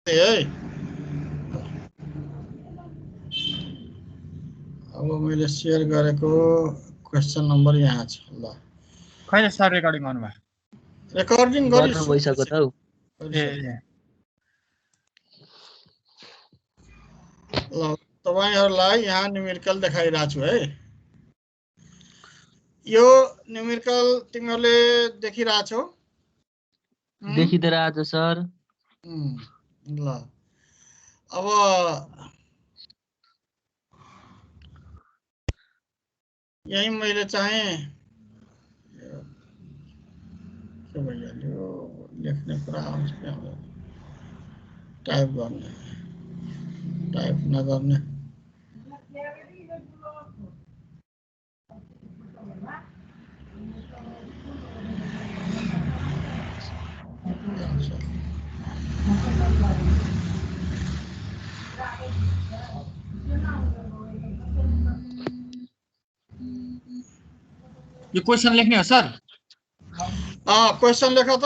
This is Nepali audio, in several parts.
है। अब मैले शेयर गरेको क्वेशन नम्बर यहाँ छ ल। खै सर रेकर्डिङ गर्नु भयो? रेकर्डिङ गर्नु भइसक्यो त हौ। ए ल तपाईहरुलाई यहाँ न्यूमेरिकल देखाइरहेको छु है। यो न्यूमेरिकल तिमीहरुले देखिरहेछौ? देखिदिरहेछ सर। ल अब यही मैले चाहे के भइहाल्यो लेख्ने कुरा आउँछ कि आउँदैन, टाइप गर्ने टाइप नगर्ने यो क्वेशन लेख्ने हो सर? क्वेशन लेख त।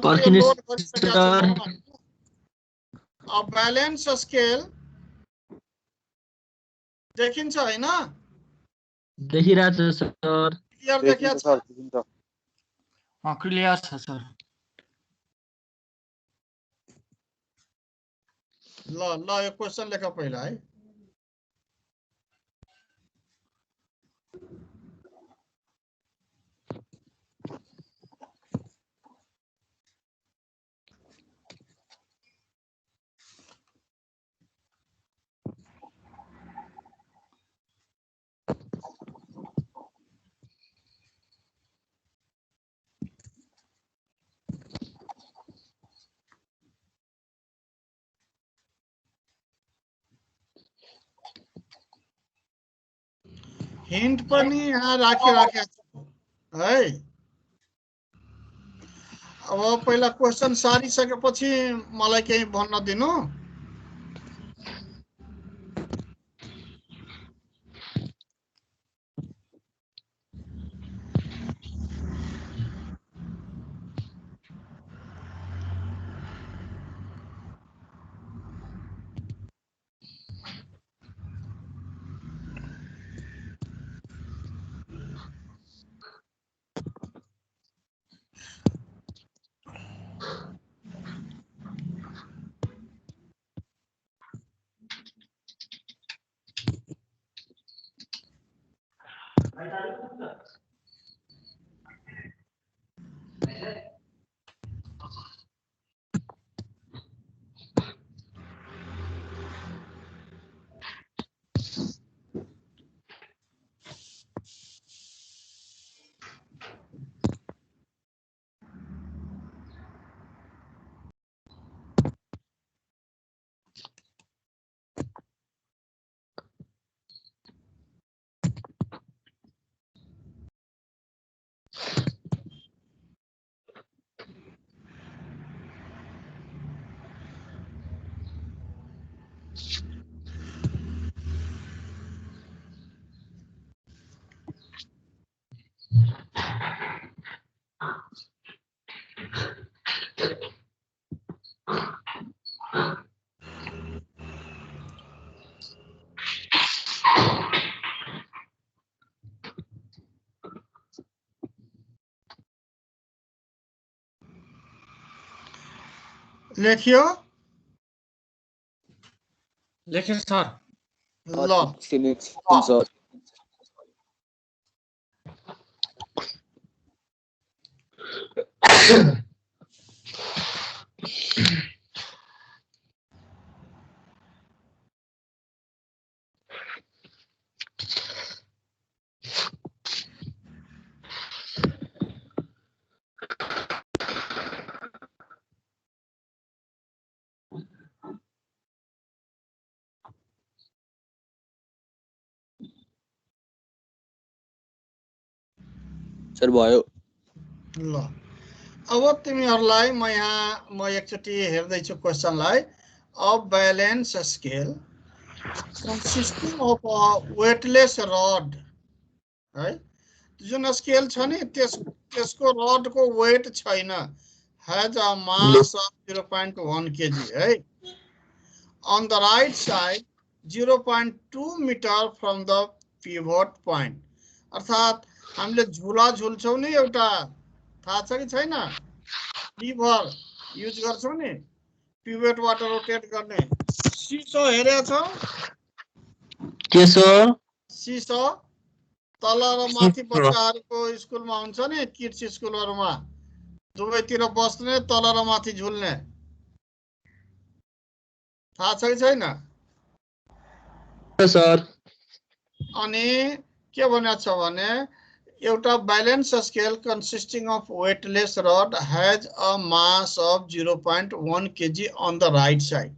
पर्खिनु लोड सर। अब बैलेंस स्केल देखिन्छ हैन? देखिरहेछ सर। क्लियर देखिन्छ? क्लियर छ सर। ल ल यो क्वेशन लेख पहिला है। हिंट पनि यहाँ राखेको है। अब पहिला क्वेशन सारिसकेपछि मलाई केही भन्न दिनु। लेखियो? लेख्यो सर। ल सर भयो। ल अब तिमीहरुलाई म एकचोटी हेर्दै छु क्वेशनलाई। A balance scale consisting of a weightless rod है। जुन स्केल छ नि त्यसको रड को वेट छैन, has a mass of 0.1 kg, right? On the right side, 0.2 meter from the pivot point. अर्थात हामीले झुला झुल्छौं नि एउटा, थाहा छ कि छैन? लिभर युज गर्छौं नि पिभटबाट रोटेट गर्ने। सिसो हेरेको छौ? के सर? सिसो तल र माथि बच्चाहरुको स्कुलमा हुन्छ नि, किड्स स्कुलहरुमा दुवैतिर बस्ने, तल र माथि झुल्ने। थाहा छ कि छैन? सर। अनि के भनेको छ भने एउटा balance scale consisting of weightless rod has a mass of 0.1 kg on the right side.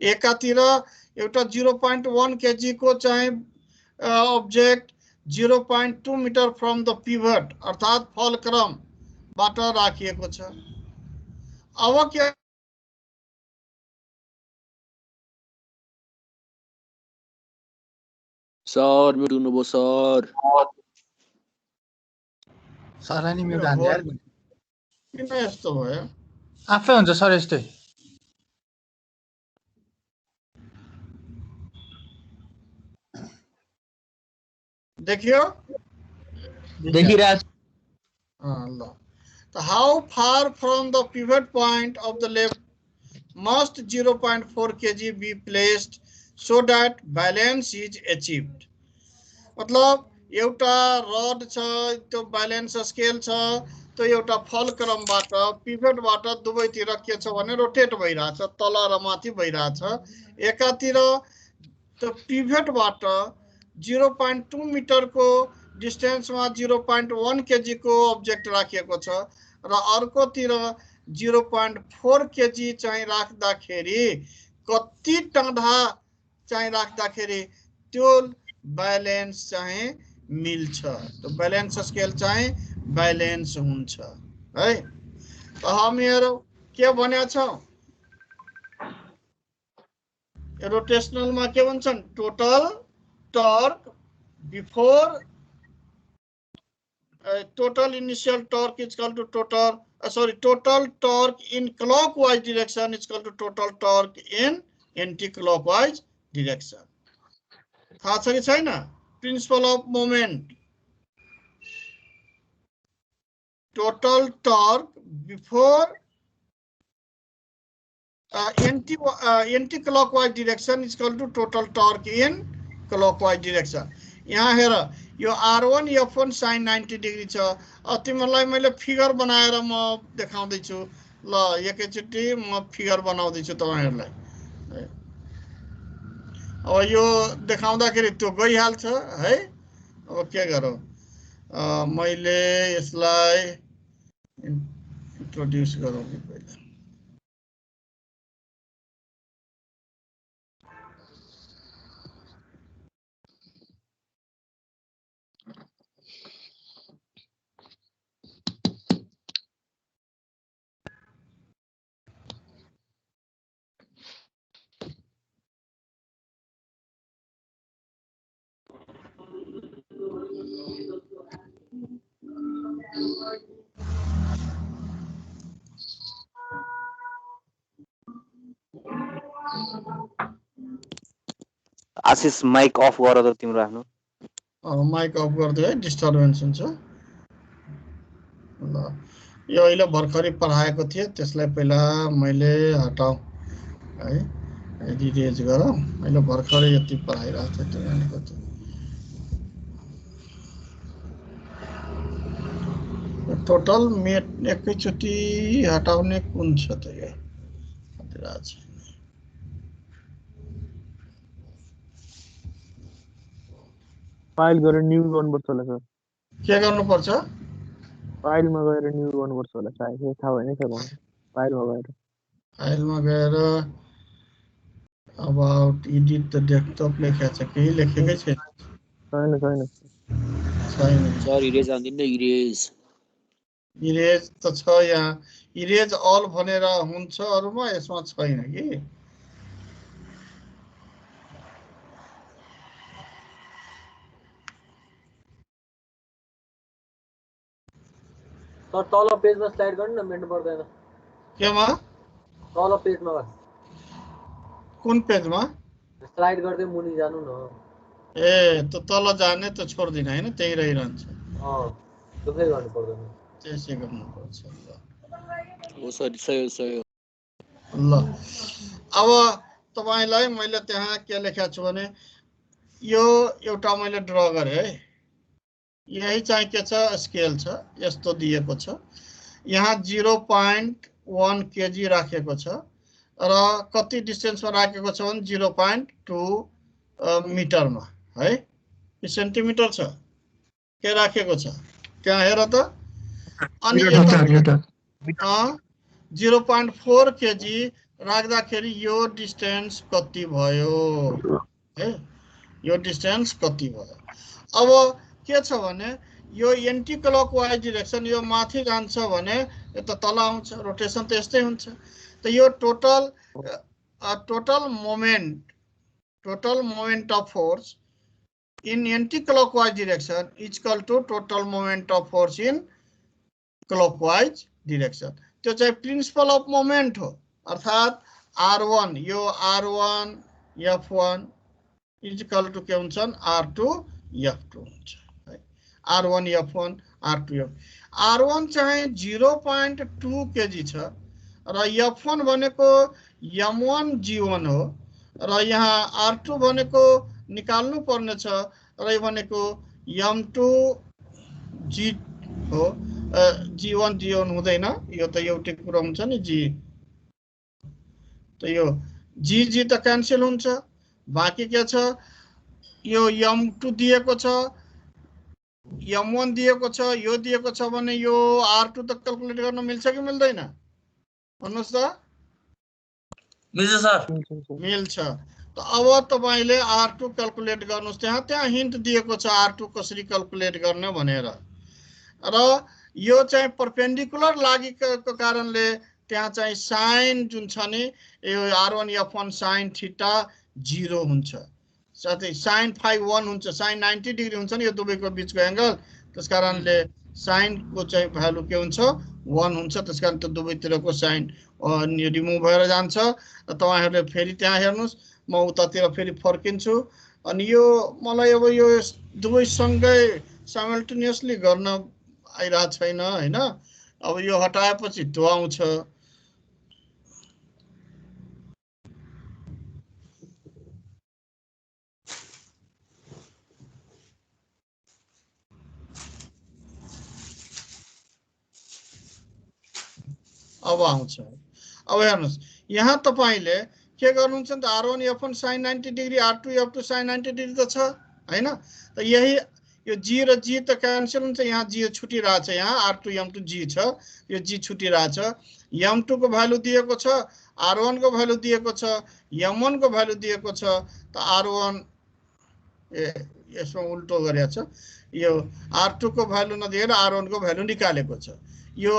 एकातिर एउटा 0.1 kg को चाहिँ object 0.2 metre from the pivot अर्थात फलक्रम बाट राखिएको छ। अब के सर म्युट हुनुभयो सर। सरलाई नि म्युट हान्नु यार। किन यस्तो भयो? आफै हुन्छ सर यस्तै। देखियो? देखिरहेछ। ल So how far from the pivot point of the left must 0.4 kg be placed so that balance is achieved? मतलब एउटा रड छ, त्यो बैलेंस स्केल छ, त्यो एउटा फलक्रमबाट पिभटबाट दुवैतिर के छ भने रोटेट भइराछ, तल र माथि भइराछ। एकातिर त्यो पिभटबाट 0.2 मिटर को डिस्टेन्समा 0.1 केजी को ऑब्जेक्ट राखिएको छ र अर्कोतिर 0.4 केजी चाहिँ राख्दाखेरि कति टंडा चाहिँ राख्दाखेरि त्यो बैलेंस चाहिँ मिल्छ, तो बैलेंस स्केल चाहिँ बैलेंस हुन्छ है। त हामीहरु के भनेका छौं? रोटेशनल मा के भन्छन्? Total torque before total initial torque is equal to total torque in clockwise direction is equal to total torque in anti-clockwise direction. थाहा छ कि छैन? Principle of moment. Total torque before anti-clockwise direction is equal to total torque in clockwise direction. यहाँ हेर, यो R1 F1 sin 90 डिग्री छ। तिमीलाई मैले फिगर बनाएर म देखाउँदै छु। ल एकैचोटी म फिगर बनाउँदै छु तपाईहरुलाई। अब यो देखाउँदाखेरि त्यो गइहाल्छ है। अब के गरौँ? मैले यसलाई इन्ट्रोड्युस गरौँ नि पहिला। आशिष माइक अफ गर त तिम्रो आफ्नो। माइक अफ गर्दै है, डिस्टर्बेन्स हुन्छ। ल यो अहिले भर्खरै पढाएको थिए, त्यसलाई पहिला मैले हटाऊ है, इरेज गरौँ। अहिले भर्खरै यति पढाइरहेको थिए त्यो भनेको थियो। टोटल मेट एकैचोटी हटाउने कुन छ त यो? हटिरहेछ। फाइल गरेर न्यू गर्नुपर्छ होला सर। के गर्नुपर्छ? फाइलमा गएर न्यू गर्नुपर्छ होला सायद, थाहा भएन सर मलाई। फाइलमा गएर अबाउट एडिट द डेस्कटप लेखेको छ, केही लेखेकै छैन। छैन सर इरेज हान्दिनु न, इरेज त छ यहाँ, इरेज अल भनेर हुन्छ अरुमा, यसमा छैन कि। सर तल पेजमा स्लाइड गर्नु न, मेट्नु पर्दैन। केमा तल पेजमा बस कुन पेजमा स्लाइड गर्दै मुनि जानु न ए त तल जाने त छोड्दिन हैन त्यही रहिरहन्छ त्यसै गर्नु पर्दैन त्यसै गर्नुपर्छ हो सर सही हो ल अब तपाईलाई मैले त्यहाँ के लेखेको छु भने यो एउटा मैले ड्र गरे है यही चाहिँ के छ स्केल छ यस्तो दिएको छ यहाँ 0.1 केजी राखेको छ र कति डिस्टेन्समा राखेको छ भने 0.2 मिटरमा है सेन्टिमिटर छ के राखेको छ त्यहाँ हेर त अनि 0.4 केजी राख्दाखेरि यो डिस्टेन्स कति भयो है यो डिस्टेन्स कति भयो अब के छ भने यो एन्टी क्लकवाइज डिरेक्सन यो माथि जान्छ भने यो त तल आउँछ रोटेसन त यस्तै हुन्छ त यो total moment of force in anti clockwise direction is equal to total moment of force in clockwise direction त्यो चाहिँ प्रिन्सिपल अफ मोमेन्ट हो अर्थात R1 यो R1 F1 is equal to के हुन्छन् R2 F2 हुन्छ है R1 F1 R2 F R1 चाहिँ 0.2 केजी छ र F1 भनेको M1 G1 हो र यहाँ R2 भनेको निकाल्नु पर्ने छ र यो भनेको M2 G हो G1 G1 हुँदैन यो त एउटै कुरा हुन्छ नि G त यो G त क्यान्सल हुन्छ बाँकी के छ यो M2 दिएको छ M1 दिएको छ यो दिएको छ भने यो R2 त क्याल्कुलेट गर्न मिल्छ कि मिल्दैन भन्नुस् त मिल्छ सर मिल्छ त अब तपाईले R2 क्याल्कुलेट गर्नुस् त्यहाँ हिन्ट दिएको छ R2 कसरी क्याल्कुलेट गर्ने भनेर र यो चाहिँ परपेन्डिकुलर लागेको कारणले त्यहाँ चाहिँ साइन जुन छ नि यो R1 F1 साइन थीटा 0 हुन्छ साथै साइन फाइ 1 हुन्छ साइन 90 डिग्री हुन्छ नि यो दुवैको बीचको एंगल त्यसकारणले साइन को चाहिँ भ्यालु के हुन्छ 1 हुन्छ त्यसकारण त्यो दुवैतिरको साइन रिमुभ भएर जान्छ र तपाईहरुले फेरि त्यहाँ हेर्नुस् म उतातिर फेरि फर्किन्छु अनि यो मलाई अब यो दुवै सँगै साइमल्टेनियसली गर्न आइरहेको छैन हैन अब यो हटाएपछि त्यो आउँछ अब आउँछ अब हेर्नुस् यहाँ तपाईले के गर्नुहुन्छ त R1 F1 sin 90 degree R2 F2 sin 90 degree त छ हैन त यही यो G र G त क्यान्सल हुन्छ यहाँ G छुटिरहेछ यहाँ R2 M2 G छ यो G छुटिरहेछ M2 को भ्यालु दिएको छ R1 को भ्यालु दिएको छ M1 को भ्यालु दिएको छ त R1 यसमा उल्टो गरेछ यो R2 को भ्यालु नदिएर R1 को भ्यालु निकालेको छ यो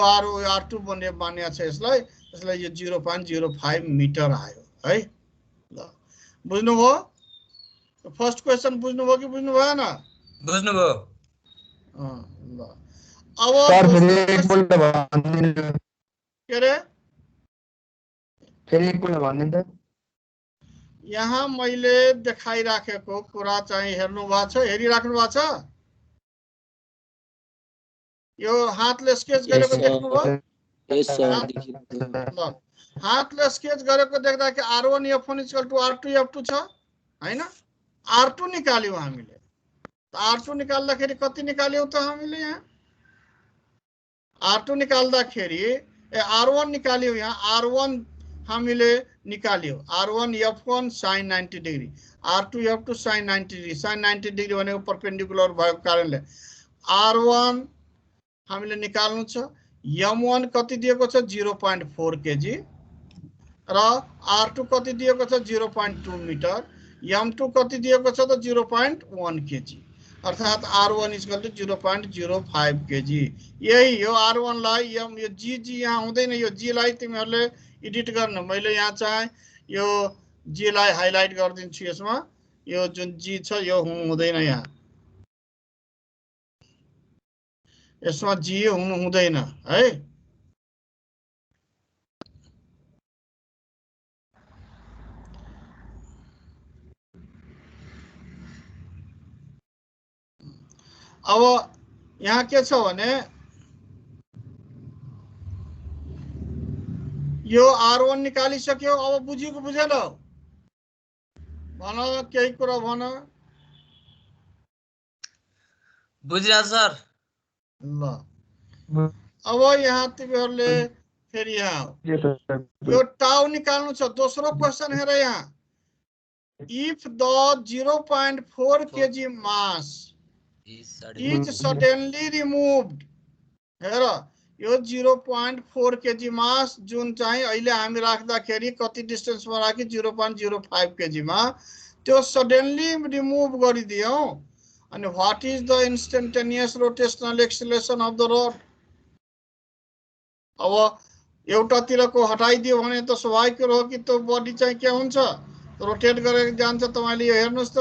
R2 बन्ने मान्या छ यसलाई यो 0.05 मिटर आयो है ल बुझ्नुभयो फर्स्ट क्वेशन बुझ्नुभयो कि बुझ्नु भएन बुझ्नुभयो ल अब सर फेरि एकपल्ट भनिदिनु के रे फेरि एकपल्ट भनिदिनु त यहाँ मैले देखाइराखेको कुरा चाहिँ हेर्नु भएको छ हेरिराख्नु भएको छ यो हातले स्केच गरेको देख्नुभयो यस सर ल हातले स्केच गरेको देख्दा कि R1 F1 R2 F2 छ हैन R2 निकाल्यौ हामीले त R2 निकाल्दाखेरि कति निकाल्यौ त हामीले यहाँ R2 निकाल्दाखेरि R1 निकाल्यौ यहाँ R1 हामीले निकाल्यौ R1 F1 sin 90 degree R2 F2 sin 90 degree sin 90 degree भनेको परपेन्डिकुलर भएको कारणले R1 हामीले निकाल्नु छ M1 कति दिएको छ 0.4 केजी र R2 कति दिएको छ 0.2 मिटर M2 कति दिएको छ त 0.1 केजी अर्थात R1 = 0.05 केजी यही यो R1 लाई यो G यहाँ हुँदैन यो G लाई तिमीहरुले एडिट गर्न मैले यहाँ चाहिँ यो G लाई हाइलाइट गर्दिन्छु यसमा यो जुन G छ यो हुँदैन यहाँ यसमा G हुँदैन है अब यहाँ के छ भने यो R1 निकालिसक्यो। अब बुझेको बुझेन भन, केही कुरा भन। बुझिरहेको सर। ल अब यहाँ तिमीहरूले फेरि यहाँ यो टाउ निकाल्नु छ। दोस्रो क्वेशन हेर यहाँ, if the 0.4 kg mass is suddenly removed, हेर यो 0.4 kg मास जुन चाहिँ अहिले हामी राख्दाखेरि कति डिस्टेन्समा राखी 0.05 kg मा त्यो सडनली रिमुभ गरिदियौ अनि what is the instantaneous rotational acceleration of the rod. अब एउटातिरको हटाइदियो भने त स्वाभाविक हो कि त्यो बडी चाहिँ के हुन्छ, रोटेट गरेर जान्छ। तपाईले यो हेर्नुस् त,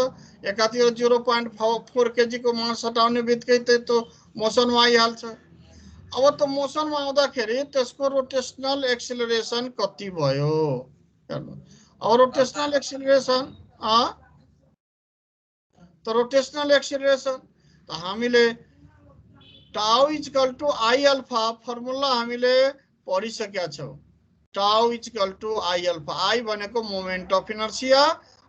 एकातिर 0.4 kg को मास हटाउने बित्तिकै त्यो मोसनमा आइहाल्छ। अब त मोसनमा आउँदाखेरि त्यसको रोटेशनल एक्सिलरेसन कति भयो हेर्नु। अब रोटेशनल एक्सिलरेसन त हामीले tau equal to I alpha formula हामीले पढिसकेका छौं। Tau equal to I alpha, I भनेको मोमेन्ट अफ इनर्शिया,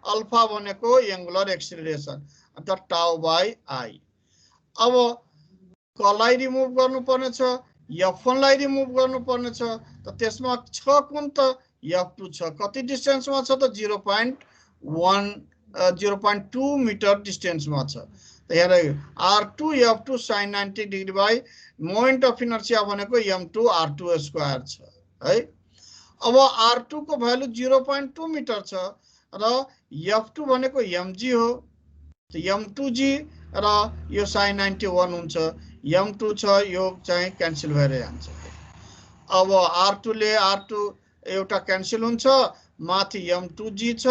अल्फा भनेको एंगुलर एक्सिलरेसन, अर्थात टाउ बाई आई। अब कलाई रिमुभ गर्नुपर्ने छ, F1 लाई रिमुभ गर्नुपर्ने छ, त त्यसमा छ कुन त F2 छ। कति डिस्टेन्समा छ त 0.2 मिटर डिस्टेन्समा छ। त हेर R2 F2 sin 90 degree by moment of inertia भनेको m2 R2 स्क्वायर छ है। अब R2 को भ्यालु 0.2 मिटर छ र F2 भनेको mg हो, त m2g र यो sin 91 हुन्छ, m2 छ, यो चाहिँ क्यान्सल भएर जान्छ। अब R2 ले R2 एउटा क्यान्सल हुन्छ, माथि m2g छ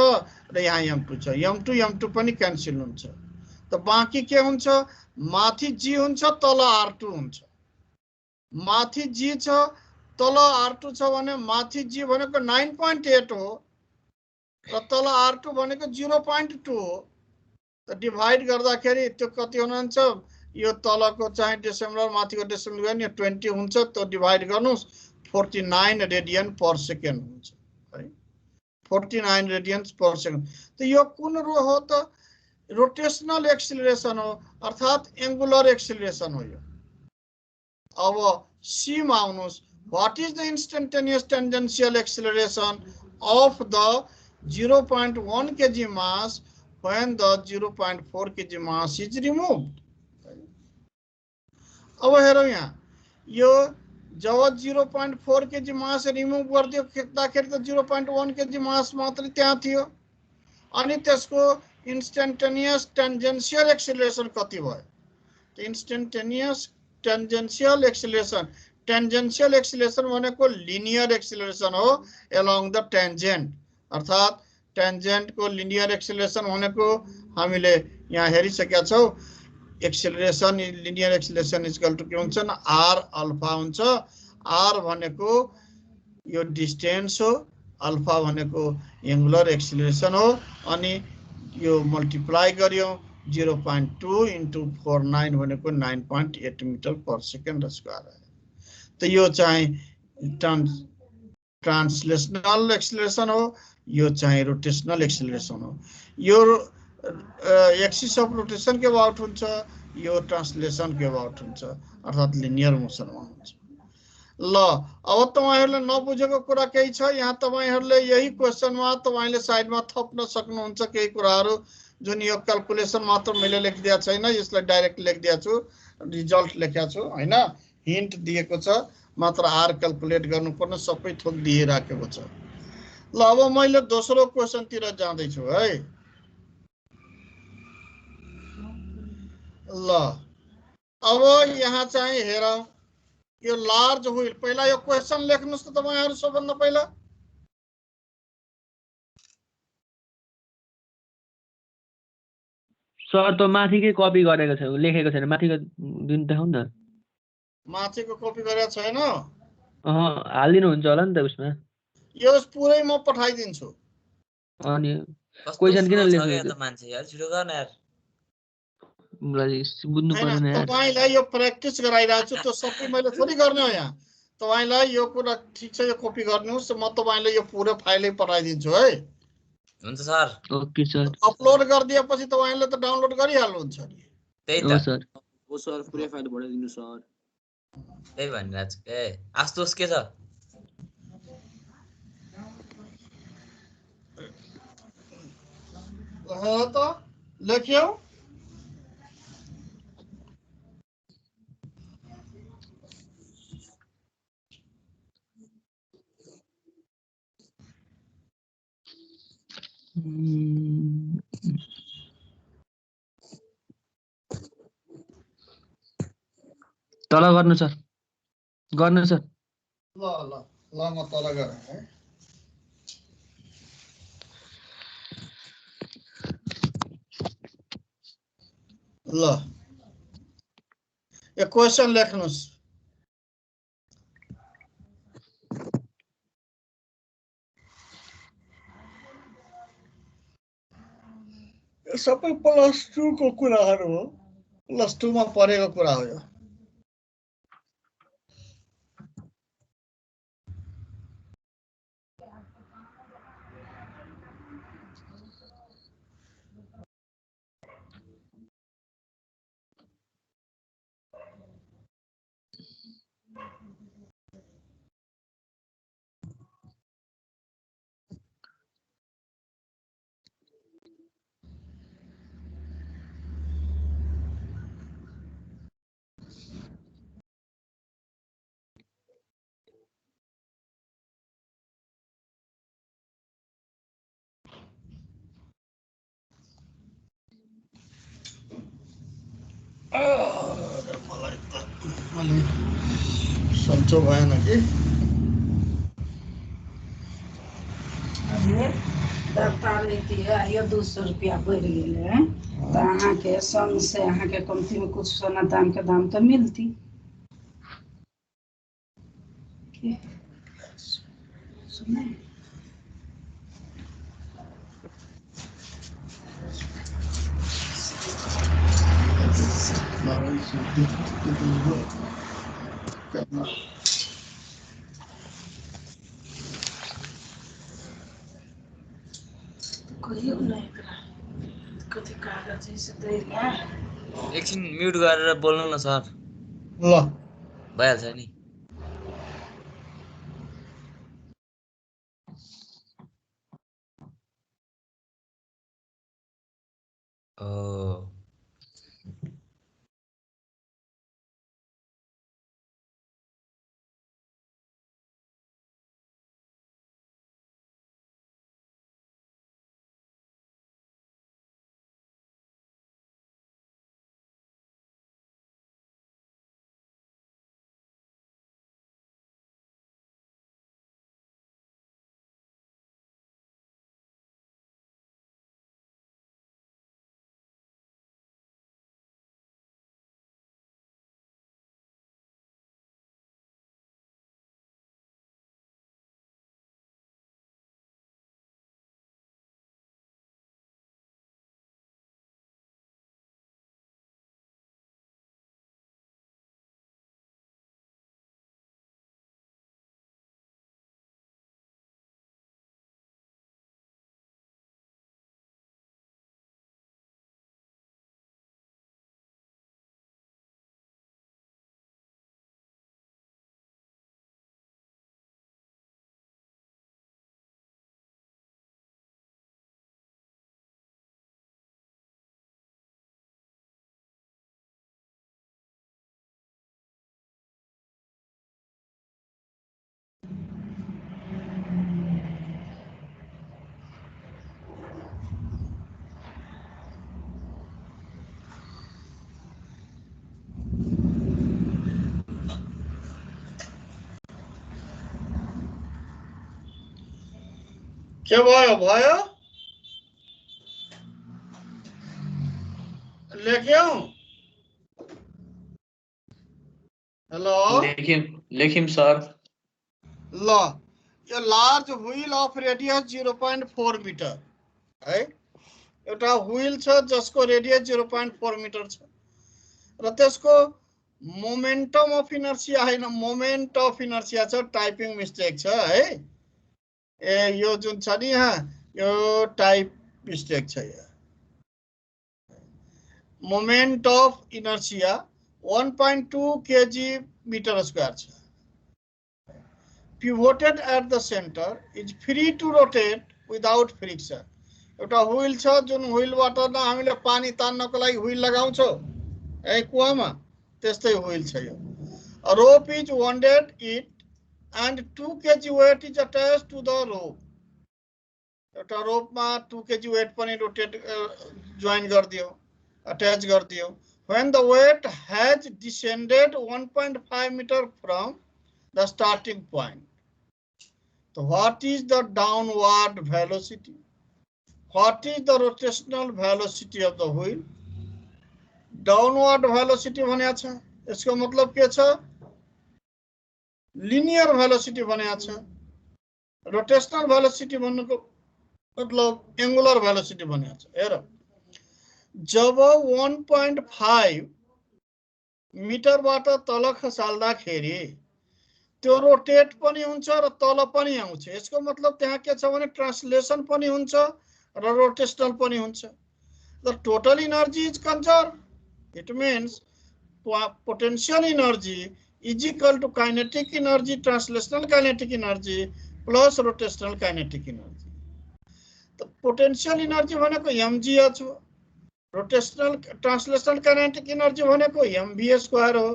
र यहाँ m2 छ, m2 पनि क्यान्सल हुन्छ। त बाँकी के हुन्छ, माथि g हुन्छ, तल R2 हुन्छ। माथि g छ, तल R2 छ भने माथि g भनेको 9.8 हो र तल R2 भनेको 0.2 हो। त डिभाइड गर्दाखेरि त्यो कति हुनुहुन्छ, यो तलको चाहिँ डेसिमलर माथिको डेसिमलर गर्ने 20 हुन्छ। त डिभाइड गर्नुस् 49 रेडियन पर सेकेन्ड हुन्छ है, 49 रेडियन पर सेकेन्ड। त यो कुन रो हो त, रोटेशनल एक्सिलरेसन हो, अर्थात एंगुलर एक्सिलरेसन हो यो। अब सी मा आउनुस्, what is the instantaneous tangential acceleration of the 0.1 kg mass when the 0.4 kg mass is removed। अब हेरौँ यहाँ, यो जब 0.4 kg मास रिमुभ गरिदियो खेच्दाखेरि त 0.1 kg मास मात्रै त्यहाँ थियो। अनि त्यसको इन्स्टेन्टेनियस टेन्जेन्शियल एक्सिलरेसन कति भयो, instantaneous tangential acceleration, tangential acceleration भनेको लिनियर एक्सिलरेसन हो एलोङ द टेन्जेन्ट, अर्थात टेन्जेन्ट को लिनियर एक्सिलरेसन भनेको हामीले यहाँ हेरिसकेका छौं। Acceleration linear acceleration equal to के हुन्छ न, आर अल्फा हुन्छ। आर भनेको यो डिस्टेन्स हो, अल्फा भनेको एंगुलर एक्सिलरेसन हो, अनि यो मल्टिप्लाई गर्यो 0.2 into 49 भनेको 9.8 मिटर पर सेकेन्ड स्क्वायर है। त यो चाहिँ ट्रान्सलेशनल एक्सिलरेसन हो, यो चाहिँ रोटेशनल एक्सिलरेसन हो। यो एक्सिस अफ रोटेशन के अबाउट हुन्छ, यो ट्रान्सलेसन के अबाउट हुन्छ, अर्थात लिनियर मोसनमा हुन्छ। ल अब तपाईहरुले नबुझेको कुरा केही छ, यहाँ तपाईहरुले यही क्वेशनमा तपाईले साइडमा थप्न सक्नुहुन्छ केही कुराहरु जुन यो क्याल्कुलेसन मात्र मैले लेखिदिया छैन, यसलाई डाइरेक्ट लेखिदिया छु, रिजल्ट लेख्या छु हैन, हिन्ट दिएको छ, मात्र आर क्याल्कुलेट गर्नुपर्ने सबै थोक दिइराखेको छ। ल अब मैले दोस्रो क्वेशन तिर जाँदै छु है। ल अब यहाँ चाहिँ हेरौं, यो लार्ज व्हील, पहिला यो क्वेशन लेख्नुस् त तपाईहरु सबभन्दा पहिला। सर त माथिकै कपी गरेको छ, लेखेको छैन, माथिको दिन देखाउ न। माथिको कपी गरेको छैन, हालिदिनु हुन्छ होला नि त उसमा। यो पुरै म पठाइदिन्छु। अनि क्वेशन किन लेख्नु त मान्छे यार छिटो गर्न यार। बुझ्नु हैन पर्दैन यार। तपाईलाई यो प्र्याक्टिस गराइरहेको छु त्यो सबै मैले थोरै गर्ने हो यहाँ तपाईलाई यो कुरा ठीक छ यो कपी गर्नुस् म तपाईलाई यो पुरै फाइलै पठाइदिन्छु है हुन्छ सर। Okay sir. अपलोड गरिदिएपछि तपाईले त डाउनलोड गरिहाल्नुहुन्छ नि त्यही हो त सर। हो सर पुरै फाइल पठाइदिनु सर। त्यही भनिरहेको छु। ए आस्तोष के छ? त लेख्यौ तल गर्नु सर। गर्नु सर। ल ल ल म तल गरे है ल यो क्वेशन लेख्नुस् यो सबै +2 को कुराहरु हो +2 मा परेको कुरा हो यो मलाई त अलि सन्चो भएन कि दफ्तर लेती है यो 200 रुपया बढ़ गए हैं तो अहाँ के संग से अहाँ के कमती में कुछ सोना दाम के दाम तो मिलती सुने कोही नहीं करा कति कागज से देला एकछिन म्युट गरेर बोल्नु न सर। ल भइहाल्छ नि। ओ के भयो भयो लेख्यौ हेलो लेखिम सर। ल यो large wheel of radius 0.4 metre है एउटा व्हील छ जसको रेडियस 0.4 मिटर छ र त्यसको मोमेन्टम अफ इनर्सिया हैन मोमेन्ट अफ इनर्सिया छ टाइपिङ मिस्टेक छ है ए यो जुन छ नि यहाँ यो टाइप मिस्टेक छ यहाँ moment of inertia 1.2 kg meter square छ pivoted at the center is free to rotate without friction एउटा व्हील छ जुन व्हीलबाट न हामीले पानी तान्नको लागि व्हील लगाउँछौ ए कुवामा त्यस्तै व्हील छ यो a rope is wounded it and 2 kg weight is attached to the rope एउटा रोपमा 2 kg weight पनि रोटेट जोइन गर्दियो अट्याच गर्दियो when the weight has descended 1.5 meter from the starting point. So what is the downward velocity? What is the rotational velocity of the wheel? Downward velocity भनेको छ यसको मतलब के छ linear velocity भनेको छ rotational velocity भन्नुको मतलब angular velocity भनेको छ हेर जब 1.5 मिटरबाट तल खसाल्दाखेरि त्यो रोटेट पनि हुन्छ र तल पनि आउँछ यसको मतलब त्यहाँ के छ भने ट्रान्सलेसन पनि हुन्छ र रोटेशनल पनि हुन्छ the total energy is conserve it means potential energy is equal to kinetic energy translational kinetic energy plus rotational kinetic energy त पोटेंशियल एनर्जी भनेको mg हो रोटेशनल ट्रांसलेशनल काइनेटिक एनर्जी भनेको mv स्क्वायर हो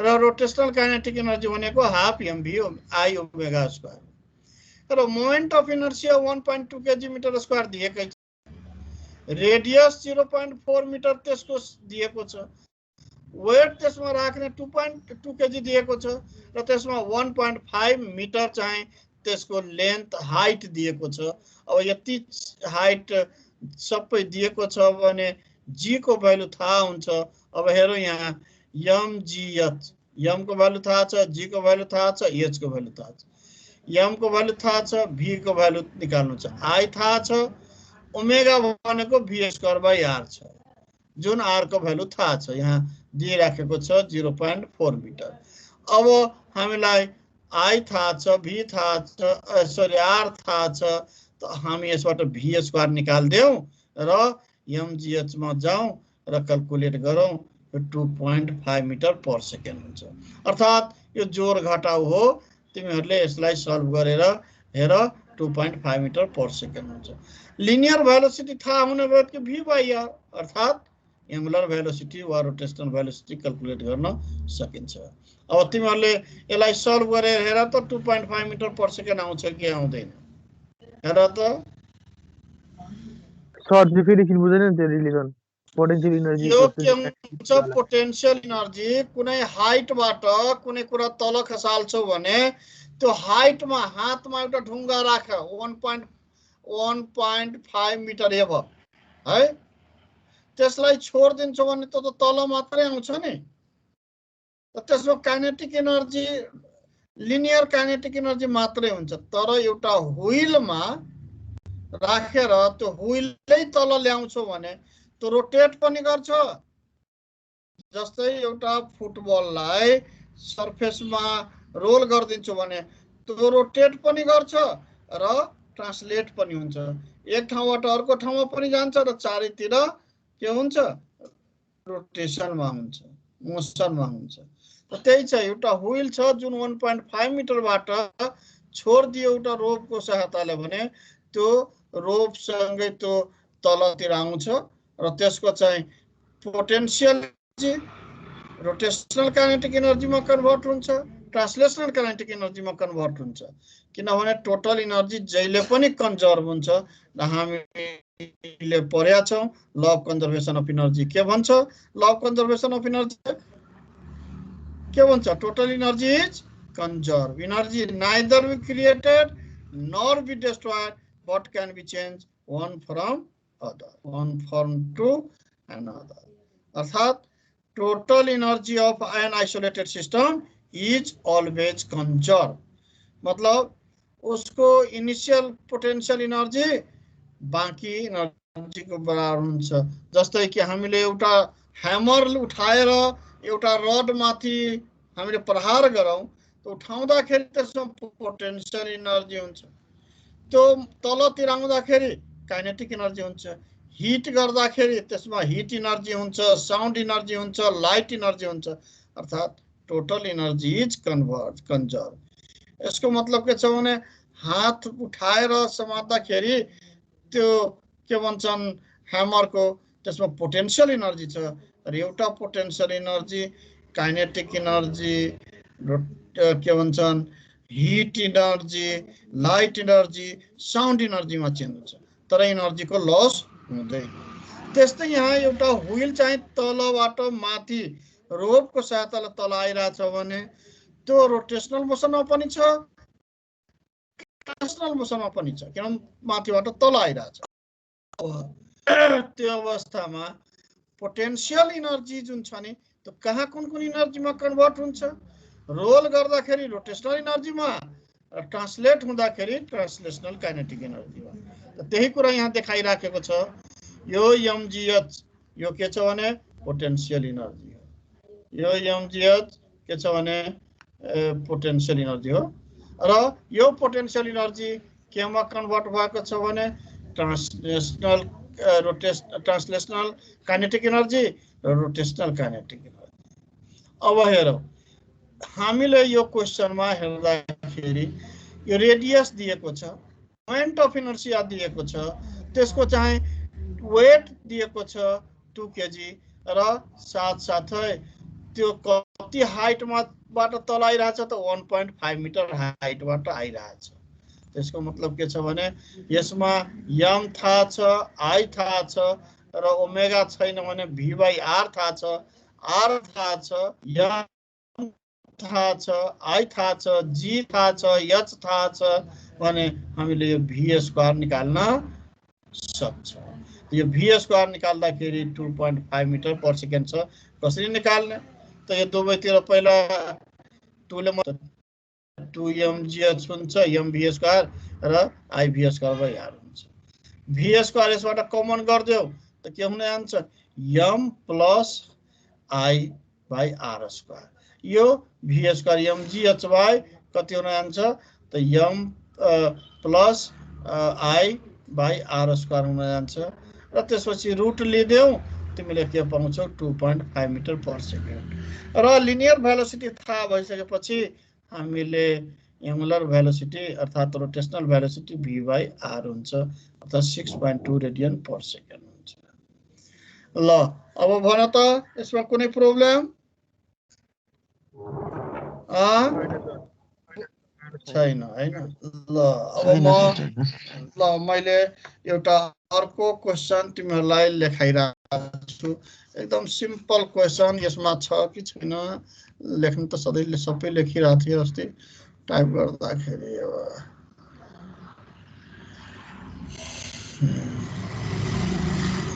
र रोटेशनल काइनेटिक एनर्जी भनेको half mv i omega square र moment of inertia 1.2 kg metre square दिएकै छ रेडियस 0.4 मिटर त्यसको दिएको छ वेट त्यसमा राख्ने 2.2 kg दिएको छ र त्यसमा 1.5 मिटर चाहिँ त्यसको लेन्थ हाइट दिएको छ अब यति हाइट सबै दिएको छ भने g को भ्यालु थाहा हुन्छ अब हेरौँ यहाँ mgh m को भ्यालु थाहा छ g को भ्यालु थाहा छ h को भ्यालु थाहा छ m को भ्यालु थाहा छ v को भ्यालु निकाल्नु छ i थाहा छ ओमेगा भनेको v स्क्वायर बाइ r छ जुन r को भ्यालु थाहा छ यहाँ दिइराखेको छ 0.4 मिटर अब हामीलाई i थाहा छ v थाहा छ सरी r थाहा छ त हामी यसबाट v स्क्वायर निकाल्देऊ र mgh मा जाऊ र क्याल्कुलेट गरौँ 2.5 मिटर पर सेकेन्ड हुन्छ अर्थात यो जोड घटाउ हो तिमीहरुले यसलाई सल्भ गरेर हेर 2.5 मिटर पर सेकेन्ड हुन्छ लिनियर भेलोसिटी थाहा हुने बित्तिकै v बाइ r अर्थात एंगुलर भेलोसिटी वा रोटेशनल भेलोसिटी क्याल्कुलेट गर्न सकिन्छ अब तिमीहरुले यसलाई सल्भ गरेर हेर त 2.5 मिटर पर सेकेन्ड आउँछ कि आउँदैन हेर त सर चाहिँ फेरि किन बुझ्दैन त्यो रिलेसन पोटेन्शियल एनर्जी यो के हुन्छ पोटेन्शियल एनर्जी कुनै हाइटबाट कुनै कुरा तल खसाल्छौ भने त्यो हाइटमा हातमा एउटा ढुङ्गा राख 1.5 मिटर एभ है त्यसलाई छोड्दिन्छौ भने त तल मात्रै आउँछ नि त्यसको kinetic energy linear kinetic energy मात्रै हुन्छ तर एउटा व्हीलमा राखेर त्यो व्हीललाई तल ल्याउँछौ भने त्यो रोटेट पनि गर्छ जस्तै एउटा फुटबललाई सरफेसमा रोल गर्दिन्छौ भने त्यो रोटेट पनि गर्छ र ट्रान्सलेट पनि हुन्छ एक ठाउँबाट अर्को ठाउँमा पनि जान्छ र चारैतिर के हुन्छ रोटेशनमा हुन्छ मोसनमा हुन्छ त त्यही छ एउटा व्हील छ जुन 1.5 मिटरबाट छोड्दियो एउटा रोपको सहायताले भने त्यो रोप सँगै त्यो तलतिर आउँछ र त्यसको चाहिँ पोटेन्शियल एनर्जी रोटेशनल काइनेटिक एनर्जीमा कन्भर्ट हुन्छ ट्रान्सलेशनल काइनेटिक एनर्जीमा कन्भर्ट हुन्छ किनभने टोटल एनर्जी जहिले पनि कन्जर्भ हुन्छ र हामीले पढेका छौं law of conservation of energy के भन्छ law of conservation of energy के भन्छ total energy is conserve energy neither be created nor be destroyed but can be changed one from to another अर्थात total energy of an isolated system is always conserved मतलब उसको इनिशियल पोटेंशियल एनर्जी बाकी एनर्जीको बराबर हुन्छ। जस्तै कि हामीले एउटा ह्यामर उठाएर एउटा रड माथि हामीले प्रहार गरौँ, त्यो उठाउँदाखेरि त्यसमा पोटेन्सियल एनर्जी हुन्छ, त्यो तल तिराउँदाखेरि काइनेटिक एनर्जी हुन्छ, हिट गर्दाखेरि त्यसमा हिट एनर्जी हुन्छ, साउन्ड एनर्जी हुन्छ, लाइट एनर्जी हुन्छ, अर्थात् टोटल एनर्जी इज कन्जर्भ। यसको मतलब के छ भने हात उठाएर समात्दाखेरि त्यो के भन्छन् ह्यामरको त्यसमा पोटेन्सियल एनर्जी छ, र एउटा पोटेन्सियल एनर्जी काइनेटिक एनर्जी के भन्छन् heat energy, light energy, sound एनर्जीमा चेन्ज हुन्छ, तर एनर्जीको लस हुँदैन। त्यस्तै यहाँ एउटा व्हील चाहिँ तलबाट माथि रोपको सहायताले तल आइरहेछ भने त्यो रोटेशनल मोसनमा पनि छ, ट्रान्सलेशनल मोसनमा पनि छ, किनभने माथिबाट तल आइरहेछ। त्यो अवस्थामा पोटेन्सियल एनर्जी जुन छ नि त्यो कहाँ कुन कुन एनर्जीमा कन्भर्ट हुन्छ, रोल गर्दाखेरि रोटेशनल एनर्जीमा, ट्रान्सलेट हुँदाखेरि ट्रान्सलेशनल काइनेटिक एनर्जीमा। त्यही कुरा यहाँ देखाइराखेको छ। यो एमजीएच यो के छ भने पोटेन्सियल एनर्जी हो, यो एमजीएच के छ भने पोटेन्सियल एनर्जी हो, र यो पोटेन्सियल एनर्जी केमा कन्भर्ट भएको छ भने ट्रान्सलेशनल काइनेटिक एनर्जी र रोटेशनल काइनेटिक एनर्जी। अब हेरौँ, हामीले यो क्वेसनमा हेर्दाखेरि यो रेडियस दिएको छ, मोमेन्ट अफ इनर्सिया दिएको छ, त्यसको चाहिँ वेट दिएको छ 2 kg, र साथसाथै त्यो कति हाइटबाट तल आइरहेछ त 1.5 मिटर हाइटबाट आइरहेछ। त्यसको मतलब के छ भने यसमा यम थाहा छ, आई थाहा छ, र ओमेगा छैन भने भी बाई आर थाहा छ, आर थाहा छ, यम थाहा छ, आई थाहा छ, जी थाहा छ, एच थाहा छ भने हामीले यो भी स्क्वायर निकाल्न सक्छौँ। यो भी स्क्वायर निकाल्दाखेरि 2.5 मिटर पर सेकेन्ड छ। कसरी निकाल्ने त यो दुवैतिर पहिला 2 ले 2 mgh हुन्छ, mv स्क्वायर र iv स्क्वायर बाई आर हुन्छ। भी स्क्वायर यसबाट कमन गरिदेऊ त के हुन जान्छ, m plus i by r square. यो भी स्क्वायर mgh बाई कति हुन जान्छ त m plus i by r square हुन जान्छ, र त्यसपछि रुट लिदेऊ, तिमीले के पाउँछौ 2.5 मिटर पर सेकेन्ड। र लिनियर भेलोसिटी थाहा भइसकेपछि हामीले एंगुलर भेलोसिटी अर्थात् rotational velocity v by r हुन्छ, अर्थात् 6.2 रेडियन पर सेकेन्ड हुन्छ। ल अब भन त यसमा कुनै प्रब्लम छैन हैन? ल अब मैले एउटा अर्को क्वेसन तिमीहरूलाई लेखाइरहेको छु। एकदम सिम्पल क्वेसन यसमा छ कि छैन लेख्नु त सधैँ सबै लेखिरहेको थियो अस्ति टाइप गर्दाखेरि।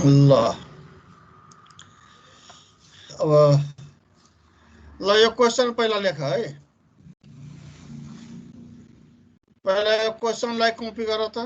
ल अब ल यो क्वेसन पहिला लेख है, पहिला यो क्वेसनलाई कपी गर त।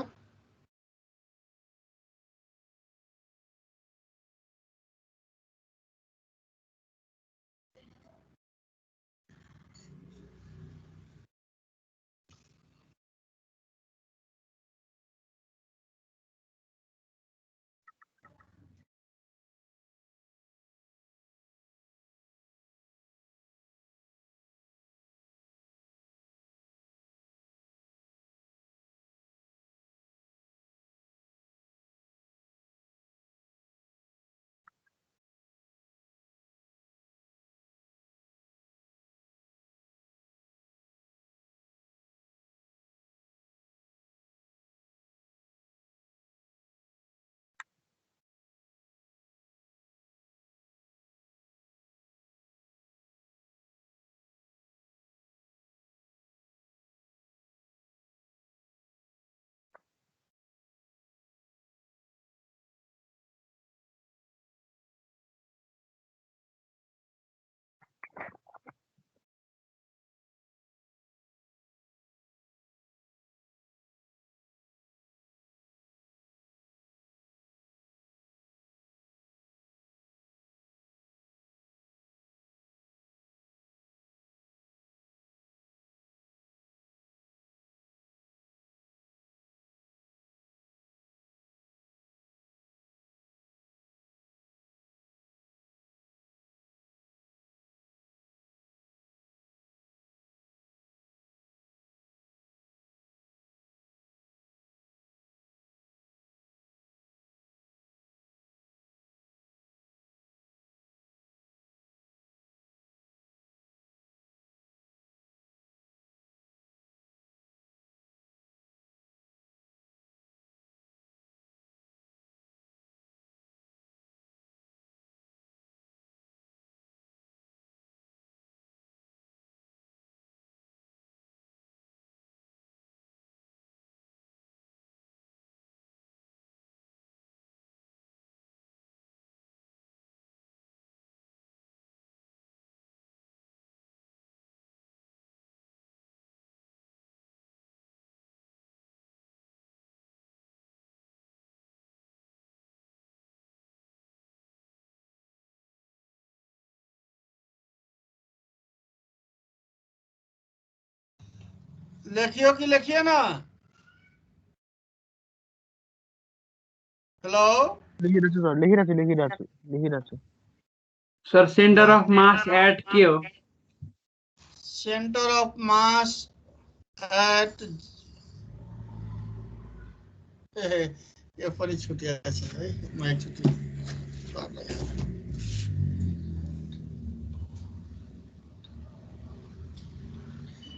लिखियो कि लिखिए ना। हेलो लेखिरहेछु सर, लेखिरहेछु। Sir centre of mass at के हो? सेंटर ऑफ मास एट ये पनि छुटिया छ है, मैं छुटी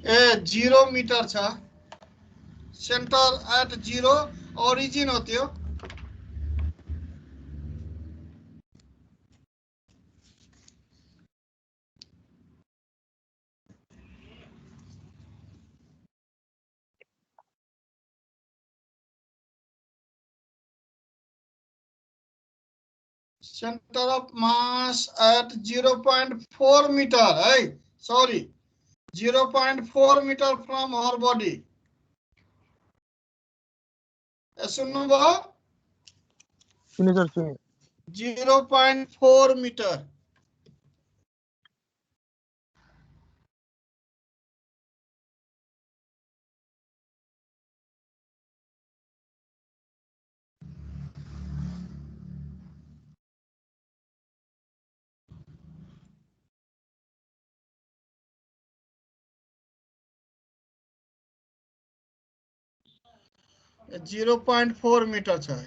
ए 0 मीटर छ। सेंटर एट 0 ओरिजिन होती हो। Centre of mass at 0.4 metre है, sorry 0.4 metre from our body. सुन्नु भयो? सुने सर, सुने। 0.4 मीटर। ये 0.4 मीटर छ।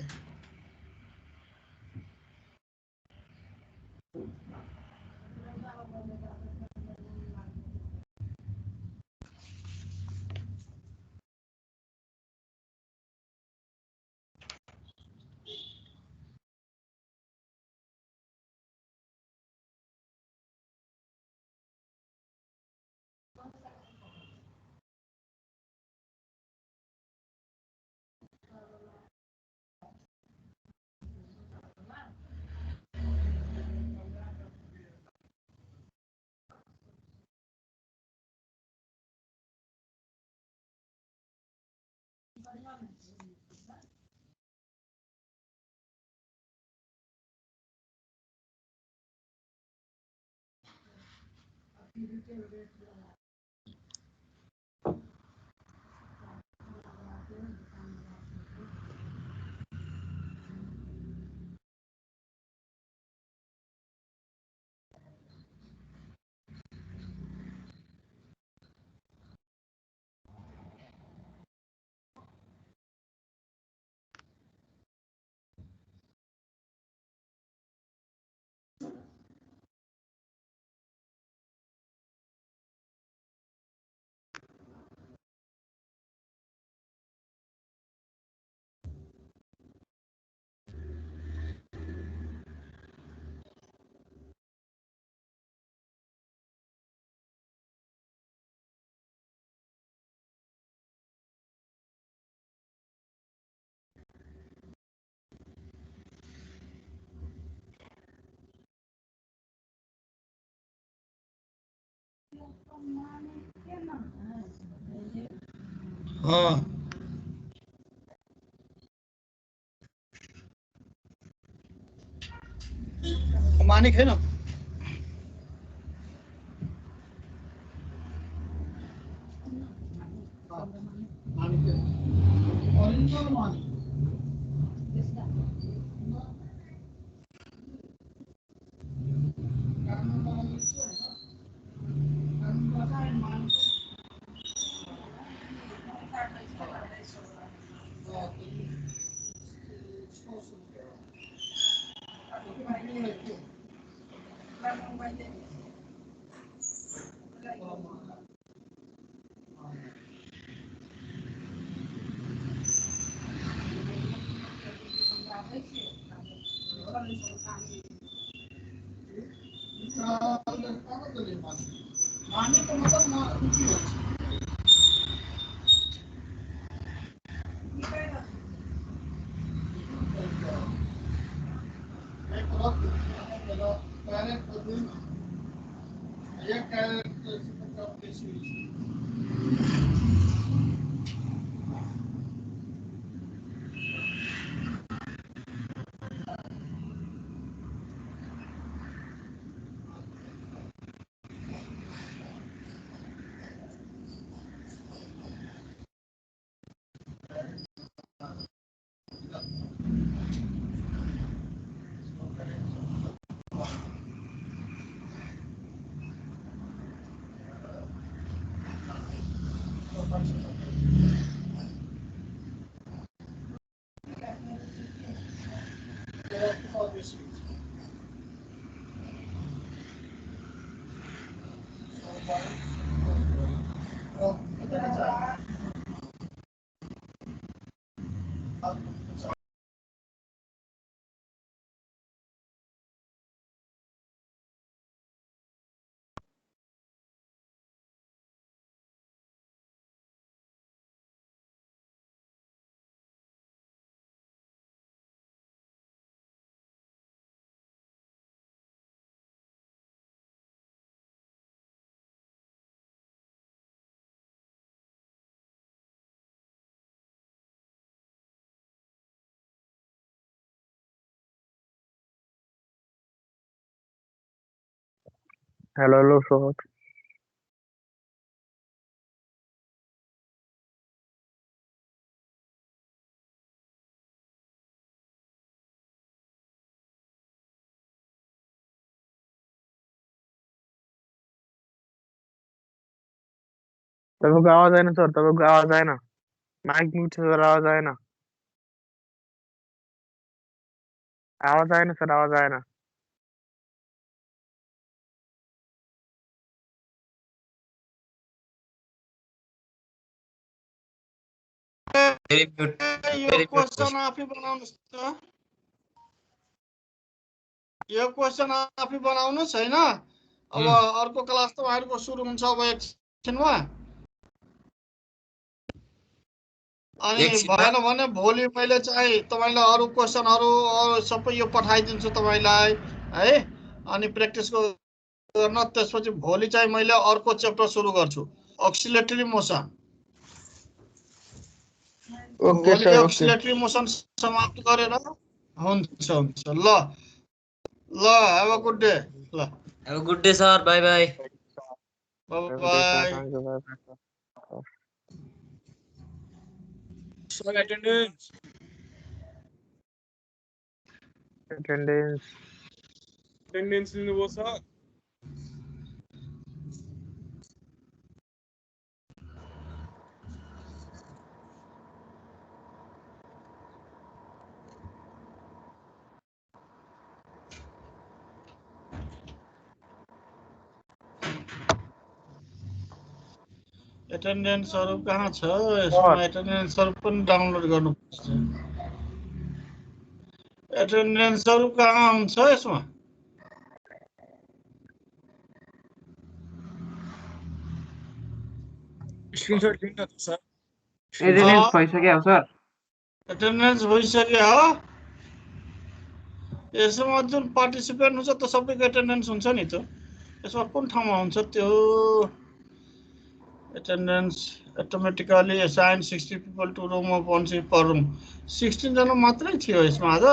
हाँ मानिक है ना। मानिक है। ओरिजिनल मानिक। मानिक को मतलब ना रुचि हो। एक रॉक कैरेट को दिन एक कैरेट का सीरीज। Hello hello sir. तपाईँको आवाज आएन सर, तपाईँको आवाज आएन। माइक म्युट छ सर, आवाज आएन। आवाज आएन सर, आवाज आएन। Very mute. यो Very mute. क्वेसन आफै बनाउनुस् त। यो क्वेसन आफै बनाउनुस् हैन। अब अर्को क्लास तपाईहरुको सुरु हुन्छ अब एकछिनमा। अनि भएन भने भोलि मैले चाहिँ तपाईलाई अरु क्वेसनहरु सबै यो पठाइदिन्छु तपाईलाई है। अनि प्र्याक्टिस गर्न त्यसपछि भोलि चाहिँ मैले अर्को च्याप्टर सुरु गर्छु, oscillatory motion. Okay sir, okay. Oscillatory motion समाप्त गरेर हुन्छ हुन्छ ल ल हैव अ गुड डे। ल Have a good day, sir. Bye bye. Bye bye. Sir attendance attendance लिनुभयो सर। एटेन्डेन्सहरु कहाँ छ? यसमा एटेन्डेन्सहरु पनि डाउनलोड गर्नुपर्छ। एटेन्डेन्सहरु कहाँ हुन्छ यसमा? स्क्रिनशट लिनु न सर। एटेन्डेन्स भइसक्यो सर। एटेन्डेन्स भइसक्यो हो। यसमा जुन पार्टिसिपेन्ट हुन्छ त सबैको एटेन्डेन्स हुन्छ नि त। यसमा कुन ठाउँमा हुन्छ त्यो? Attendance automatically assign 60 people to room of 1 per room। 16 जना मात्रै थियो यसमा आज।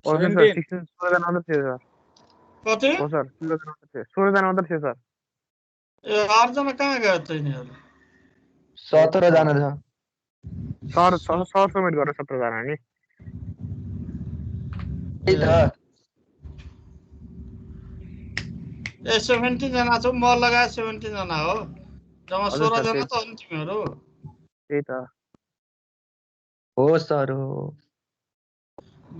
हो सर, 16 जना मात्र थियो सर। कति? हो सर, 16 जना मात्र थियो सर। ए 8 जना कहाँ गयो त यिनीहरु? 17 जना छ। सर सबमिट गरेर 17 जना नि। त्यही त। ए 17 जना छ, म लगाए 17 जना हो। जम्मा 16 जना त हो नि तिमीहरु। त्यही त। हो सर हो।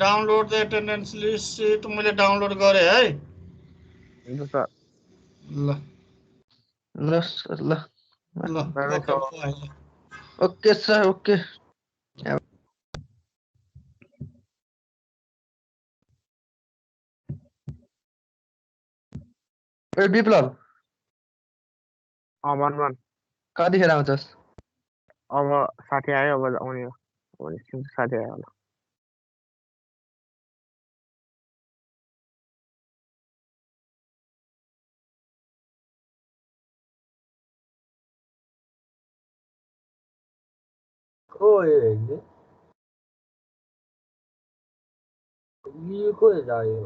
Download the attendance list sheet मैले डाउनलोड गरे है। हुन्छ सर। ल ल सर ल। ल okay bye. Okay sir, okay. ए विप्लव, भन। कतिखेर आउँछस्? अब साथी आयो, अब आउने हो। अब निश्चित साथी आयो होला। को जायो?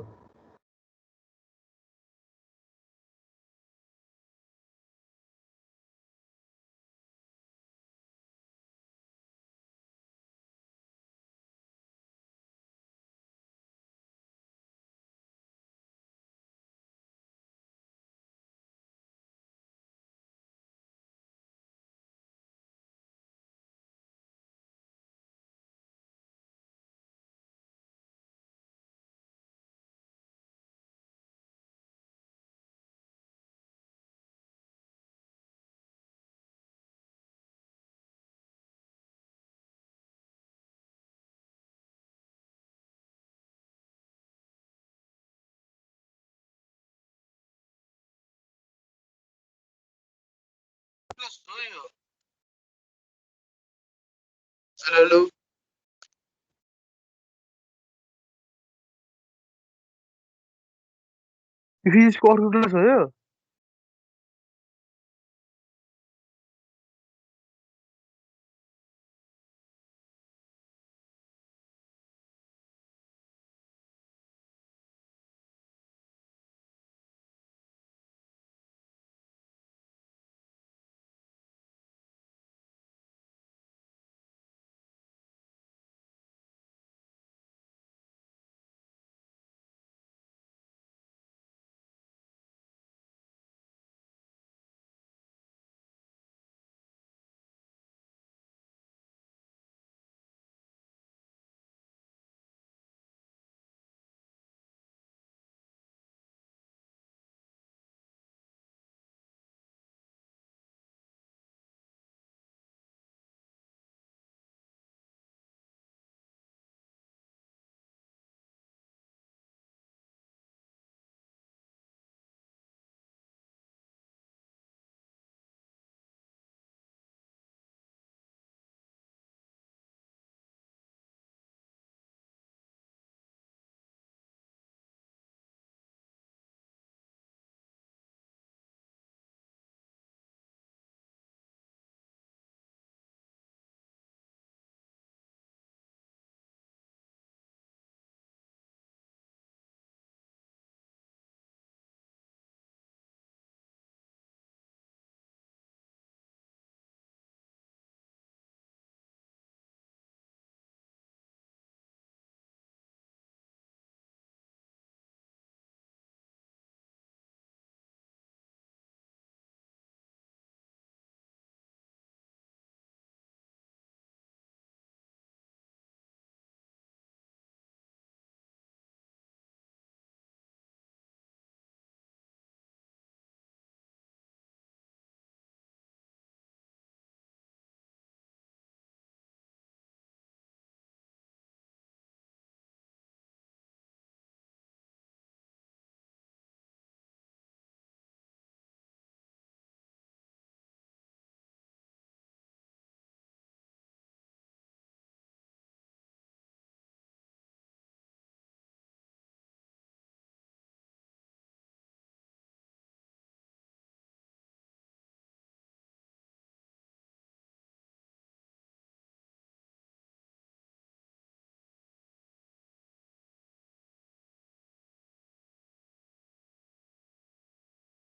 हेलो फिजिक्सको अर्को क्लास हो यो